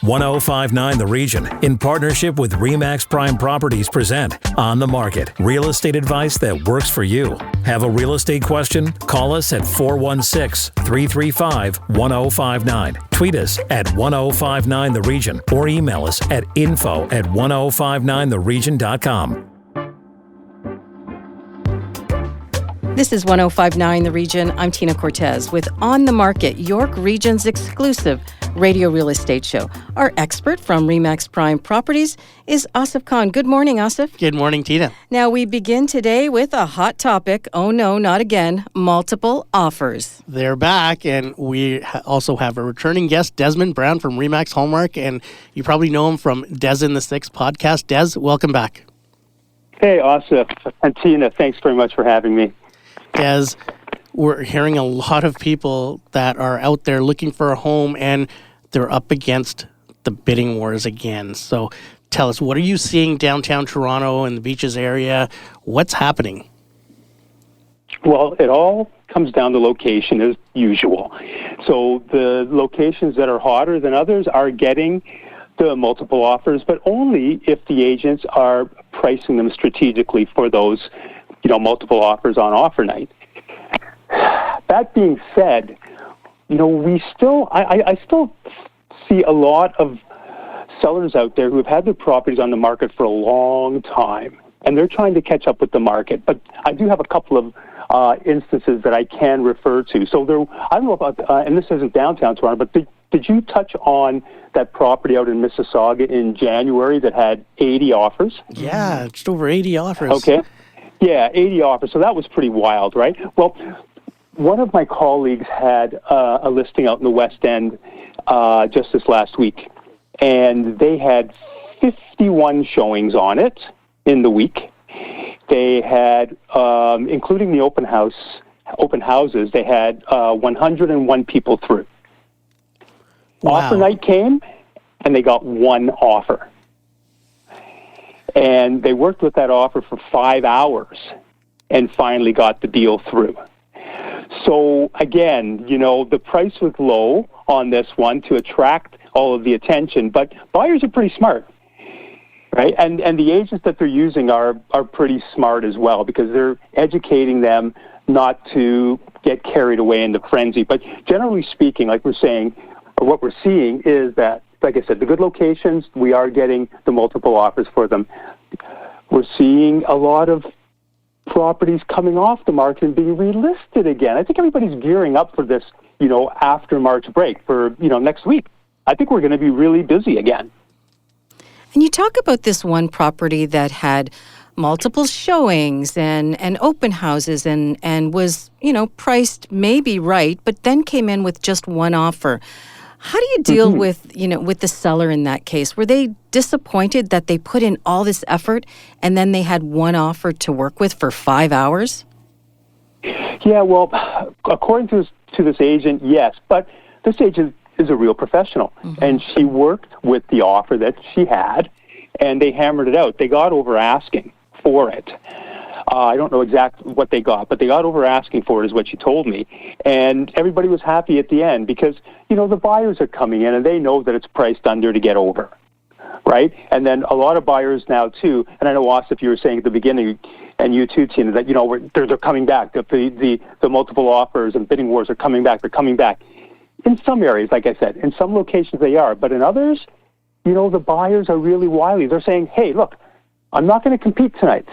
1059 The Region, in partnership with RE/MAX Prime Properties, present On the Market, real estate advice that works for you. Have a real estate question? Call us at 416-335-1059. Tweet us at 1059 The Region or email us at info@1059theregion.com. This is 1059 The Region. I'm Tina Cortez with On the Market, York Region's exclusive radio real estate show. Our expert from RE/MAX Prime Properties is Asif Khan. Good morning, Asif. Good morning, Tina. Now, we begin today with a hot topic. Oh, no, not again. Multiple offers. They're back, and we also have a returning guest, Desmond Brown from RE/MAX Hallmark, and you probably know him from Des in the Six podcast. Des, welcome back. Hey, Asif and Tina, thanks very much for having me. Des, we're hearing a lot of people that are out there looking for a home, and they're up against the bidding wars again. So tell us, what are you seeing downtown Toronto and the beaches area? What's happening? Well, it all comes down to location as usual. So the locations that are hotter than others are getting the multiple offers, but only if the agents are pricing them strategically for those, multiple offers on offer night. That being said, I still see a lot of sellers out there who have had their properties on the market for a long time, and they're trying to catch up with the market. But I do have a couple of instances that I can refer to. So I don't know about, and this isn't downtown Toronto, but did you touch on that property out in Mississauga in January that had 80 offers? Yeah, just over 80 offers. Okay. Yeah, 80 offers. So that was pretty wild, right? Well, one of my colleagues had a listing out in the West End just this last week, and they had 51 showings on it in the week. They had, including the open houses, they had 101 people through. Wow. Offer night came, and they got one offer. And they worked with that offer for 5 hours and finally got the deal through. So again, the price was low on this one to attract all of the attention, but buyers are pretty smart, right? And the agents that they're using are pretty smart as well, because they're educating them not to get carried away in the frenzy. But generally speaking, like we're saying, or what we're seeing is that, like I said, the good locations, we are getting the multiple offers for them. We're seeing a lot of properties coming off the market and being relisted again. I think everybody's gearing up for this, after March break for, next week. I think we're going to be really busy again. And you talk about this one property that had multiple showings and open houses and was, priced maybe right, but then came in with just one offer. How do you deal with the seller in that case? Were they disappointed that they put in all this effort and then they had one offer to work with for 5 hours? Yeah, well, according to this agent, yes. But this agent is a real professional, and she worked with the offer that she had, and they hammered it out. They got over asking for it. I don't know exactly what they got, but they got over asking for it is what she told me. And everybody was happy at the end because, the buyers are coming in and they know that it's priced under to get over, right? And then a lot of buyers now, too, and I know, Asif, you were saying at the beginning, and you too, Tina, that, they're coming back. The multiple offers and bidding wars are coming back. They're coming back. In some areas, like I said, in some locations they are, but in others, the buyers are really wily. They're saying, hey, look, I'm not going to compete tonight.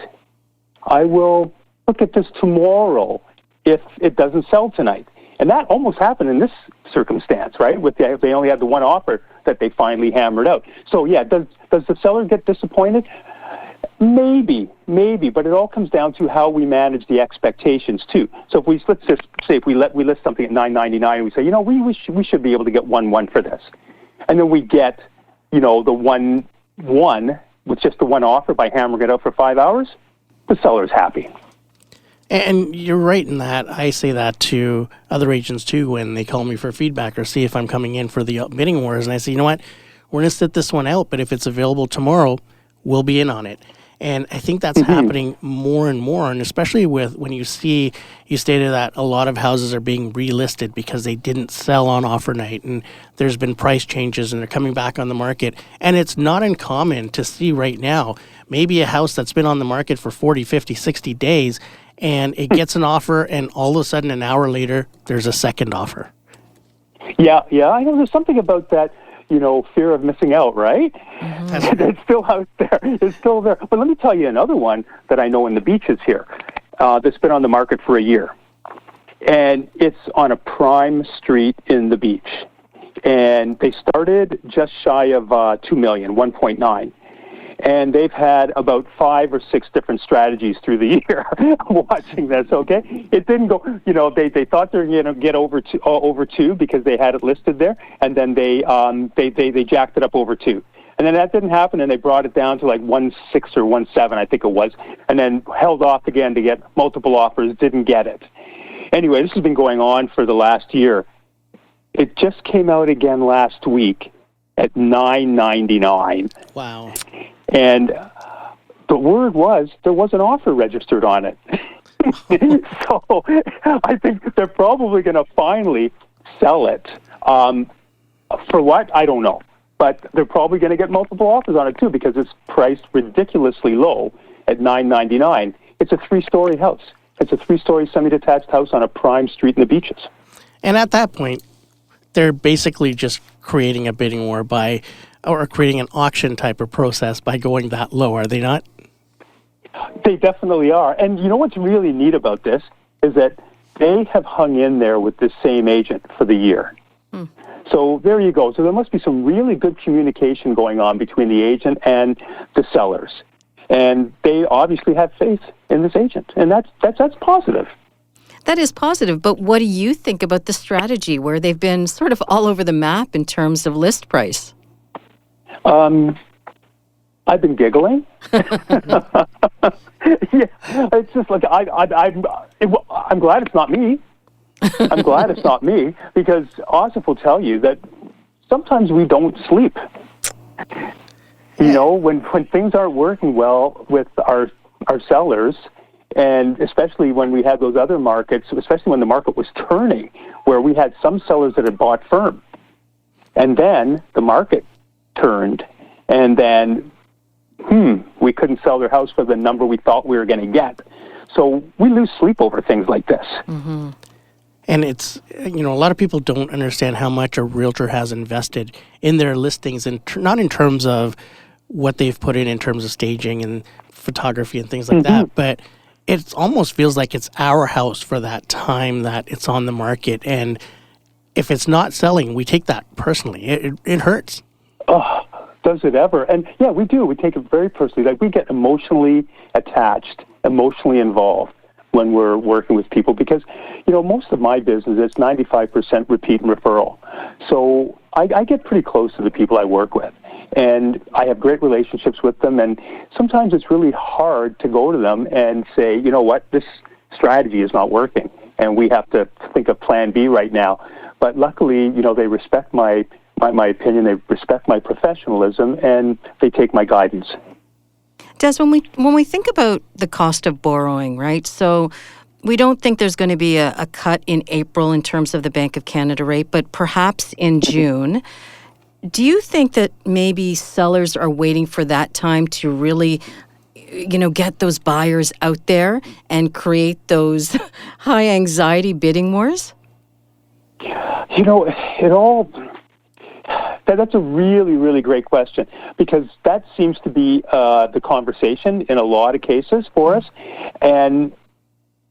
I will look at this tomorrow if it doesn't sell tonight. And that almost happened in this circumstance, right? They only had the one offer that they finally hammered out. So, yeah, does the seller get disappointed? Maybe, but it all comes down to how we manage the expectations too. So let's just say we list something at $9.99 and we say, we should be able to get 1-1 for this, and then we get, the 1-1 with just the one offer by hammering it out for 5 hours. The seller's happy. And you're right in that. I say that to other agents too when they call me for feedback or see if I'm coming in for the bidding wars. And I say, you know what, we're going to sit this one out, but if it's available tomorrow, we'll be in on it. And I think that's happening more and more, and especially with when you stated that a lot of houses are being relisted because they didn't sell on offer night, and there's been price changes and they're coming back on the market. And it's not uncommon to see right now maybe a house that's been on the market for 40, 50, 60 days, and it gets an offer, and all of a sudden an hour later, there's a second offer. Yeah, I know there's something about that, fear of missing out, right? It's still out there. It's still there. But let me tell you another one that I know in the Beaches here that's been on the market for a year. And it's on a prime street in the Beach. And they started just shy of $2 million, 1.9. And they've had about 5 or 6 different strategies through the year watching this, okay? It didn't go, they thought they were going to get over 2 because they had it listed there, and then they jacked it up over 2. And then that didn't happen, and they brought it down to like 1.6 or 1.7, I think it was, and then held off again to get multiple offers, didn't get it. Anyway, this has been going on for the last year. It just came out again last week at $9.99. Wow. And the word was there was an offer registered on it. So I think they're probably going to finally sell it. For what? I don't know. But they're probably going to get multiple offers on it, too, because it's priced ridiculously low at $9.99. It's a 3-story house. It's a 3-story semi-detached house on a prime street in the Beaches. And at that point, they're basically just creating a bidding war or creating an auction type of process by going that low, are they not? They definitely are. And you know what's really neat about this is that they have hung in there with this same agent for the year. So there you go. So there must be some really good communication going on between the agent and the sellers. And they obviously have faith in this agent. And that's positive. That is positive, but what do you think about the strategy where they've been sort of all over the map in terms of list price? I've been giggling. Yeah, it's just like I'm glad it's not me. I'm glad it's not me, because Asif will tell you that sometimes we don't sleep. When things aren't working well with our sellers, and especially when we had those other markets, especially when the market was turning, where we had some sellers that had bought firm, and then the market turned, and then we couldn't sell their house for the number we thought we were going to get. So we lose sleep over things like this. Mm-hmm. And it's, a lot of people don't understand how much a realtor has invested in their listings, and not in terms of what they've put in terms of staging and photography and things like that, but it almost feels like it's our house for that time that it's on the market. And if it's not selling, we take that personally. It hurts. Oh, does it ever? And yeah, we do. We take it very personally. Like, we get emotionally attached, emotionally involved when we're working with people, because, most of my business is 95% repeat and referral. So I get pretty close to the people I work with, and I have great relationships with them. And sometimes it's really hard to go to them and say, you know what, this strategy is not working, and we have to think of plan B right now. But luckily, they respect my opinion, they respect my professionalism, and they take my guidance. Des, when we think about the cost of borrowing, right? So we don't think there's going to be a cut in April in terms of the Bank of Canada rate, but perhaps in June. Do you think that maybe sellers are waiting for that time to really, get those buyers out there and create those high anxiety bidding wars? That's a really, really great question, because that seems to be the conversation in a lot of cases for us. And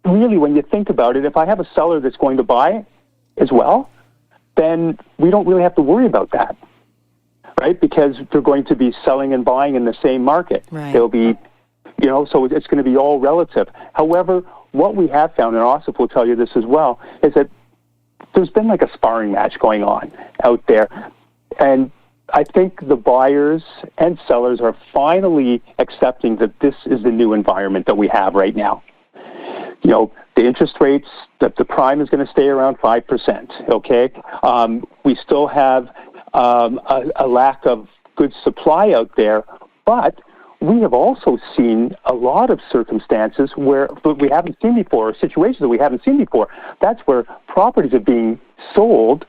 really, when you think about it, if I have a seller that's going to buy as well, then we don't really have to worry about that, right? Because they're going to be selling and buying in the same market. Right. They'll be, so it's going to be all relative. However, what we have found, and Asif will tell you this as well, is that there's been like a sparring match going on out there. And I think the buyers and sellers are finally accepting that this is the new environment that we have right now. The interest rates, the prime is going to stay around 5%, okay? We still have a lack of good supply out there, but we have also seen a lot of circumstances where we haven't seen before, or situations that we haven't seen before. That's where properties are being sold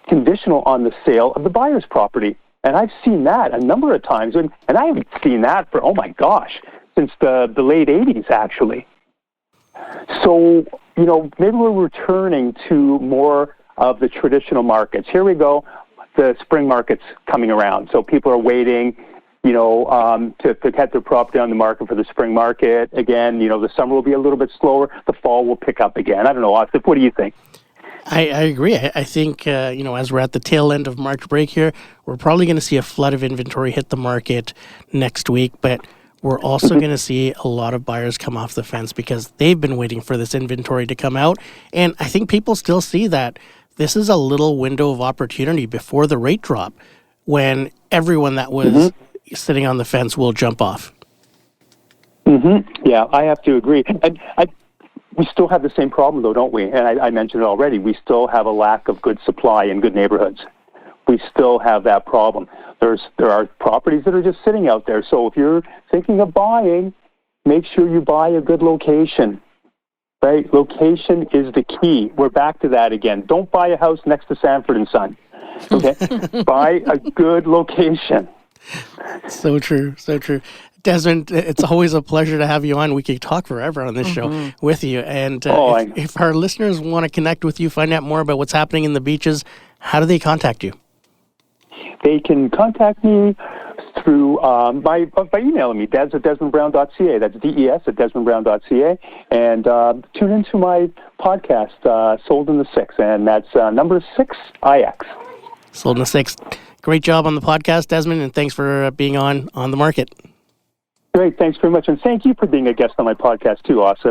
conditional on the sale of the buyer's property. And I've seen that a number of times, and I haven't seen that for, oh my gosh, since the late 80s, actually. So, maybe we're returning to more of the traditional markets. Here we go, the spring market's coming around. So people are waiting, to get their property on the market for the spring market. Again, the summer will be a little bit slower. The fall will pick up again. I don't know, Asif, what do you think? I agree. I think, as we're at the tail end of March break here, we're probably going to see a flood of inventory hit the market next week, but we're also going to see a lot of buyers come off the fence because they've been waiting for this inventory to come out. And I think people still see that this is a little window of opportunity before the rate drop when everyone that was sitting on the fence will jump off. Yeah, I have to agree. We still have the same problem, though, don't we? And I mentioned it already. We still have a lack of good supply in good neighborhoods. We still have that problem. There are properties that are just sitting out there. So if you're thinking of buying, make sure you buy a good location, right? Location is the key. We're back to that again. Don't buy a house next to Sanford & Son, okay? Buy a good location. So true, so true. Desmond, it's always a pleasure to have you on. We could talk forever on this show with you. And if our listeners want to connect with you, find out more about what's happening in the beaches, how do they contact you? They can contact me through by emailing me, des@desmondbrown.ca. That's DES at desmondbrown.ca. And tune into my podcast, Sold in the Six, and that's number 6IX. Sold in the Six. Great job on the podcast, Desmond, and thanks for being on the market. Great, thanks very much. And thank you for being a guest on my podcast too, Asif.